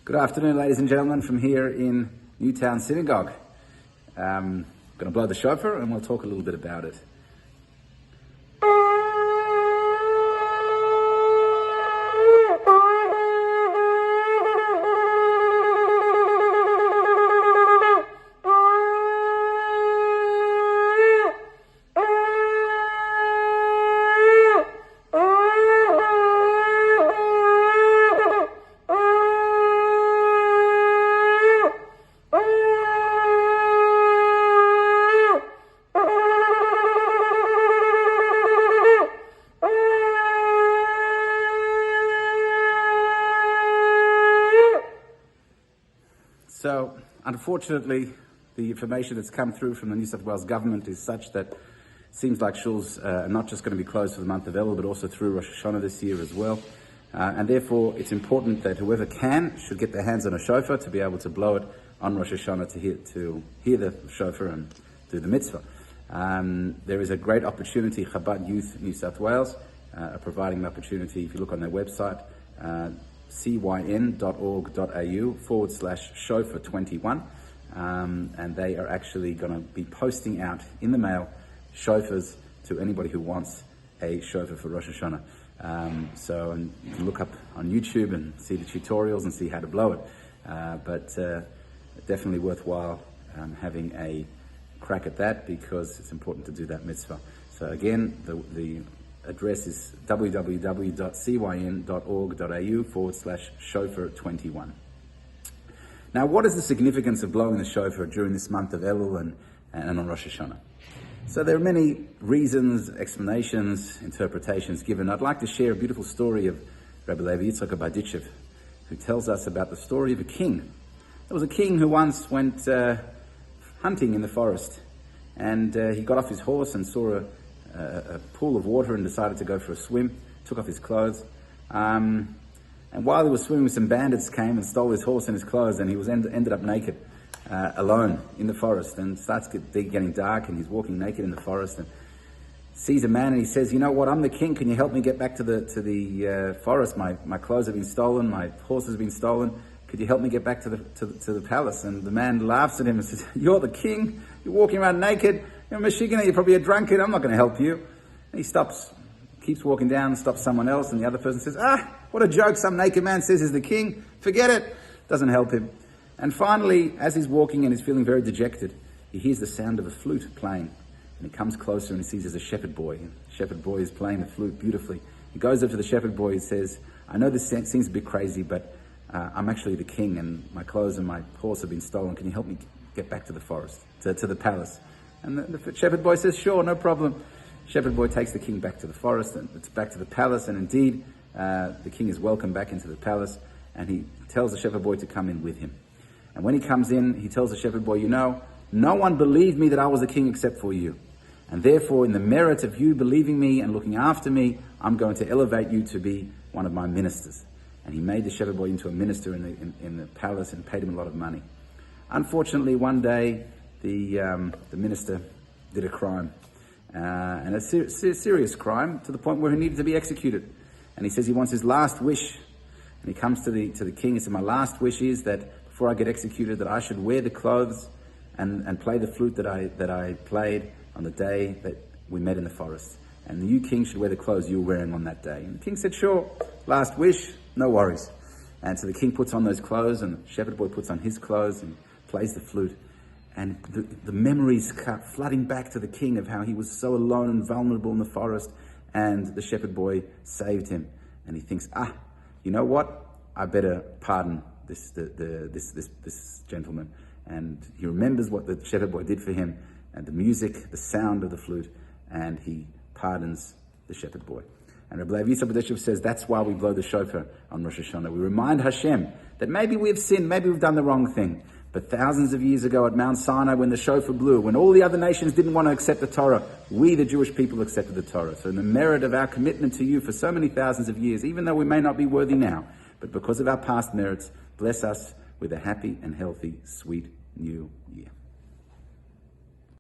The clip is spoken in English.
Good afternoon, ladies and gentlemen, from here in Newtown Synagogue. I'm going to blow the shofar and we'll talk a little bit about it. So, unfortunately, the information that's come through from the New South Wales government is such that it seems like shuls are not just going to be closed for the month of Elul, but also through Rosh Hashanah this year as well. And therefore, it's important that whoever can should get their hands on a shofar to be able to blow it on Rosh Hashanah to hear the shofar and do the mitzvah. There is a great opportunity. Chabad Youth New South Wales are providing an opportunity. If you look on their website, cyn.org.au/shofar21, and they are actually going to be posting out in the mail shofars to anybody who wants a shofar for Rosh Hashanah. And you can look up on YouTube and see the tutorials and see how to blow it. But definitely worthwhile having a crack at that, because it's important to do that mitzvah. So again, the address is www.cyn.org.au/shofar21. Now, what is the significance of blowing the shofar during this month of Elul and on Rosh Hashanah? So there are many reasons, explanations, interpretations given. I'd like to share a beautiful story of Rabbi who tells us about the story of a king. There was a king who once went hunting in the forest, and he got off his horse and saw a pool of water and decided to go for a swim, took off his clothes. And while he was swimming, some bandits came and stole his horse and his clothes, and he was ended up naked, alone in the forest. And it starts getting dark, and he's walking naked in the forest and sees a man, and he says, "You know what, I'm the king, can you help me get back to the forest? My clothes have been stolen, my horse has been stolen. Could you help me get back to the palace?" And the man laughs at him and says, "You're the king, you're walking around naked, you're a Michigan, you're probably a drunkard, I'm not going to help you." And he stops, keeps walking down, stops someone else, and the other person says, "What a joke, some naked man says he's the king, forget it." Doesn't help him. And finally, as he's walking and he's feeling very dejected, he hears the sound of a flute playing. And he comes closer and he sees there's a shepherd boy. The shepherd boy is playing the flute beautifully. He goes up to the shepherd boy and says, "I know this seems a bit crazy, but I'm actually the king, and my clothes and my horse have been stolen. Can you help me get back to the forest, to the palace?" And the shepherd boy says, "Sure, no problem." Shepherd boy takes the king back to the forest, and it's back to the palace, and indeed, the king is welcomed back into the palace, and he tells the shepherd boy to come in with him. And when he comes in, he tells the shepherd boy, "You know, no one believed me that I was the king except for you. And therefore, in the merit of you believing me and looking after me, I'm going to elevate you to be one of my ministers." And he made the shepherd boy into a minister in the palace and paid him a lot of money. Unfortunately, one day, the minister did a crime, and a serious crime, to the point where he needed to be executed. And he says he wants his last wish. And he comes to the king and says, "My last wish is that before I get executed, that I should wear the clothes and play the flute that I played on the day that we met in the forest. And you, king, should wear the clothes you were wearing on that day." And the king said, "Sure, last wish, no worries." And so the king puts on those clothes, and the shepherd boy puts on his clothes and plays the flute. And the memories come flooding back to the king of how he was so alone and vulnerable in the forest, and the shepherd boy saved him. And he thinks, you know what? I better pardon this gentleman. And he remembers what the shepherd boy did for him, and the music, the sound of the flute, and he pardons the shepherd boy. And Rabbi says that's why we blow the shofar on Rosh Hashanah. We remind Hashem that maybe we've sinned, maybe we've done the wrong thing. But thousands of years ago at Mount Sinai, when the shofar blew, when all the other nations didn't want to accept the Torah, we, the Jewish people, accepted the Torah. So in the merit of our commitment to you for so many thousands of years, even though we may not be worthy now, but because of our past merits, bless us with a happy and healthy, sweet new year.